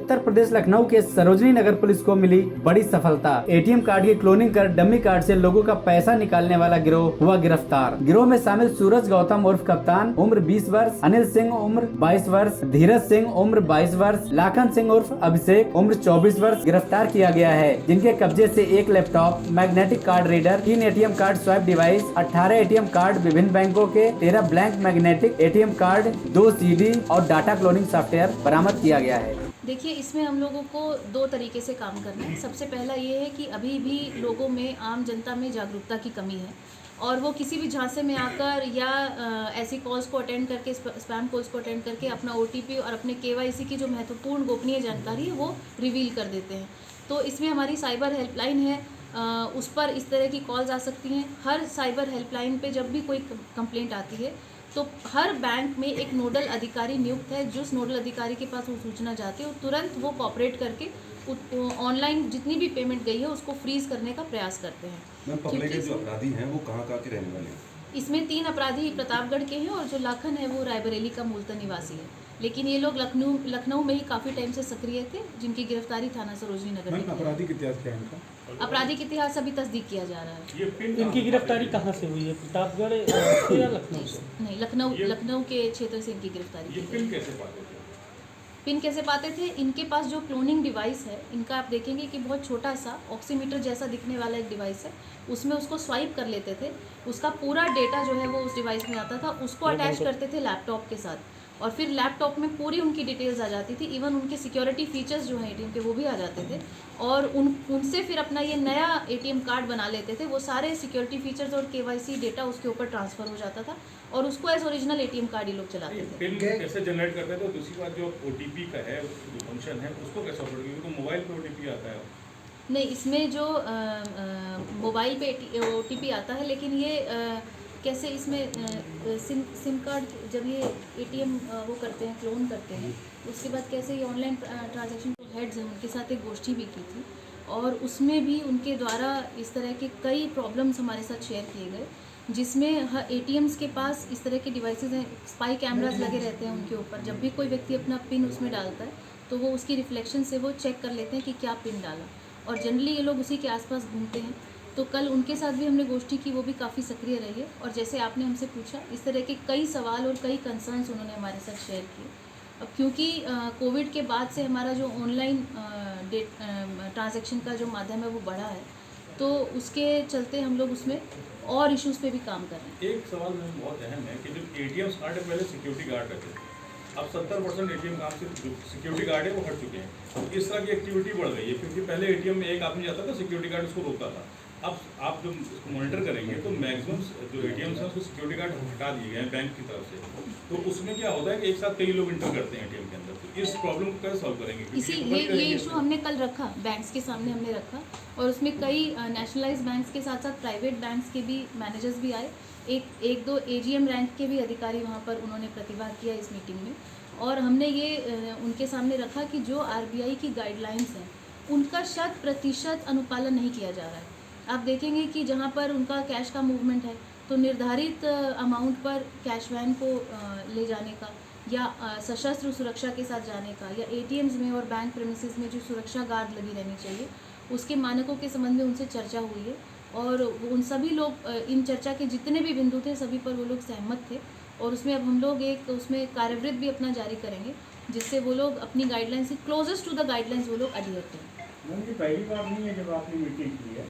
उत्तर प्रदेश लखनऊ के सरोजनी नगर पुलिस को मिली बड़ी सफलता। एटीएम कार्ड की क्लोनिंग कर डमी कार्ड से लोगों का पैसा निकालने वाला गिरोह हुआ गिरफ्तार। गिरोह में शामिल सूरज गौतम उर्फ कप्तान उम्र 20 वर्ष, अनिल सिंह उम्र 22 वर्ष, धीरज सिंह उम्र 22 वर्ष, लाखन सिंह उर्फ अभिषेक उम्र 24 वर्ष गिरफ्तार किया गया है, जिनके कब्जे से एक laptop, magnetic card reader, 3 ATM card swipe device, 18 ATM card विभिन्न बैंकों के, 13 blank magnetic ATM card, 2 CD और डाटा क्लोनिंग सॉफ्टवेयर बरामद किया गया है। देखिए, इसमें हम लोगों को 2 तरीके से काम करना है। सबसे पहला ये है कि अभी भी लोगों में, आम जनता में जागरूकता की कमी है और वो किसी भी झांसे में आकर या ऐसी कॉल्स को अटेंड करके, स्पैम कॉल्स को अटेंड करके अपना ओटीपी और अपने केवाईसी की जो महत्वपूर्ण गोपनीय जानकारी है वो रिवील कर देते हैं। तो इसमें हमारी साइबर हेल्पलाइन है, उस पर इस तरह की कॉल्स आ सकती हैं। हर साइबर हेल्पलाइन पे जब भी कोई कंप्लेंट आती है तो हर बैंक में एक नोडल अधिकारी नियुक्त है। जिस नोडल अधिकारी के पास वो सूचना जाती है वो तुरंत वो कॉपरेट करके ऑनलाइन जितनी भी पेमेंट गई है उसको फ्रीज करने का प्रयास करते हैं। मैम, पकड़े गए जो अपराधी हैं वो कहाँ के रहने वाले हैं? इसमें 3 अपराधी प्रतापगढ़ के हैं और जो लाखन है वो रायबरेली का मूलतः निवासी है, लेकिन ये लोग लखनऊ में ही काफ़ी टाइम से सक्रिय थे, जिनकी गिरफ्तारी थाना सरोजनी नगर में। आपराधिक इतिहास क्या है इनका? आपराधिक इतिहास अभी तस्दीक किया जा रहा है। इनकी गिरफ्तारी कहाँ से हुई है? प्रतापगढ़ से या लखनऊ से? नहीं, लखनऊ के क्षेत्र से इनकी गिरफ्तारी की गई। पिन कैसे पाते थे? इनके पास जो क्लोनिंग डिवाइस है इनका, आप देखेंगे कि बहुत छोटा सा ऑक्सीमीटर जैसा दिखने वाला एक डिवाइस है, उसमें उसको स्वाइप कर लेते थे, उसका पूरा डेटा जो है वो उस डिवाइस में आता था, उसको अटैच करते थे लैपटॉप के साथ और फिर लैपटॉप में पूरी उनकी डिटेल्स आ जाती थी। इवन उनके सिक्योरिटी फीचर्स जो हैं एटीएम के वो भी आ जाते थे और उनसे फिर अपना ये नया एटीएम कार्ड बना लेते थे। वो सारे सिक्योरिटी फीचर्स और केवाईसी डेटा उसके ऊपर ट्रांसफ़र हो जाता था और उसको एज ओरिजिनल एटीएम कार्ड ये लोग चलाते थे। पिन कैसे जनरेट करते थे? दूसरी बात जो ओटीपी का है, जो फंक्शन है, उसको कैसे ऑपरेट करेंगे? क्योंकि मोबाइल पे ओटीपी आता है। नहीं, इसमें जो मोबाइल पे ओटीपी आता है, लेकिन ये कैसे इसमें सिम कार्ड जब ये एटीएम वो करते हैं, क्लोन करते हैं, उसके बाद कैसे ये ऑनलाइन ट्रांजैक्शन हेड्स हैं उनके साथ एक गोष्ठी भी की थी और उसमें भी उनके द्वारा इस तरह के कई प्रॉब्लम्स हमारे साथ शेयर किए गए, जिसमें एटीएम्स के पास इस तरह के डिवाइसेस हैं, स्पाई कैमरास लगे रहते हैं उनके ऊपर। जब भी कोई व्यक्ति अपना पिन उसमें डालता है तो वो उसकी रिफ्लेक्शन से वो चेक कर लेते हैं कि क्या पिन डाला और जनरली ये लोग उसी के आसपास घूमते हैं। तो कल उनके साथ भी हमने गोष्ठी की, वो भी काफ़ी सक्रिय रही है और जैसे आपने हमसे पूछा, इस तरह के कई सवाल और कई कंसर्न्स उन्होंने हमारे साथ शेयर किए। अब क्योंकि कोविड के बाद से हमारा जो ऑनलाइन ट्रांजैक्शन का जो माध्यम है वो बढ़ा है, तो उसके चलते हम लोग उसमें और इश्यूज़ पे भी काम कर रहे हैं। एक सवाल में बहुत अहम है कि जो एटीएम कार्ड है, पहले सिक्योरिटी गार्ड रहते थे, अब 70% एटीएम काम से जो सिक्योरिटी गार्ड है वो हट चुके हैं। तो इस तरह की एक्टिविटी बढ़ गई है, क्योंकि पहले एटीएम में एक आदमी जाता था, सिक्योरिटी गार्ड उसको रोकता था। अब आप जो मॉनिटर करेंगे तो मैक्सिमम जो एटीएम है उसको सिक्योरिटी गार्ड हटा दिए गए हैं बैंक की तरफ से। तो उसमें क्या होता है कि एक साथ कई लोग इंटर करते हैं एटीएम के अंदर। तो इस प्रॉब्लम को कैसे सॉल्व करेंगे? ये इशू हमने कल रखा, बैंक्स के सामने हमने रखा और उसमें कई नेशनलाइज बैंक्स के साथ साथ प्राइवेट बैंक्स के भी मैनेजर्स भी आए। एक दो एजीएम रैंक के भी अधिकारी वहाँ पर उन्होंने प्रतिभाग किया इस मीटिंग में और हमने ये उनके सामने रखा कि जो आरबीआई की गाइडलाइंस हैं उनका 100% अनुपालन नहीं किया जा रहा है। आप देखेंगे कि जहाँ पर उनका कैश का मूवमेंट है तो निर्धारित अमाउंट पर कैश वैन को ले जाने का या सशस्त्र सुरक्षा के साथ जाने का या एटीएम्स में और बैंक प्रेमिसेस में जो सुरक्षा गार्ड लगी रहनी चाहिए उसके मानकों के संबंध में उनसे चर्चा हुई है और उन सभी लोग, इन चर्चा के जितने भी बिंदु थे सभी पर वो लोग सहमत थे और उसमें अब हम लोग एक उसमें कार्यवृत्त भी अपना जारी करेंगे जिससे वो लोग अपनी गाइडलाइंस से क्लोजेस्ट टू द गाइडलाइंस वो लोग अडियर करें। मैम, ये पहली बार नहीं है जब आपने मीटिंग की है,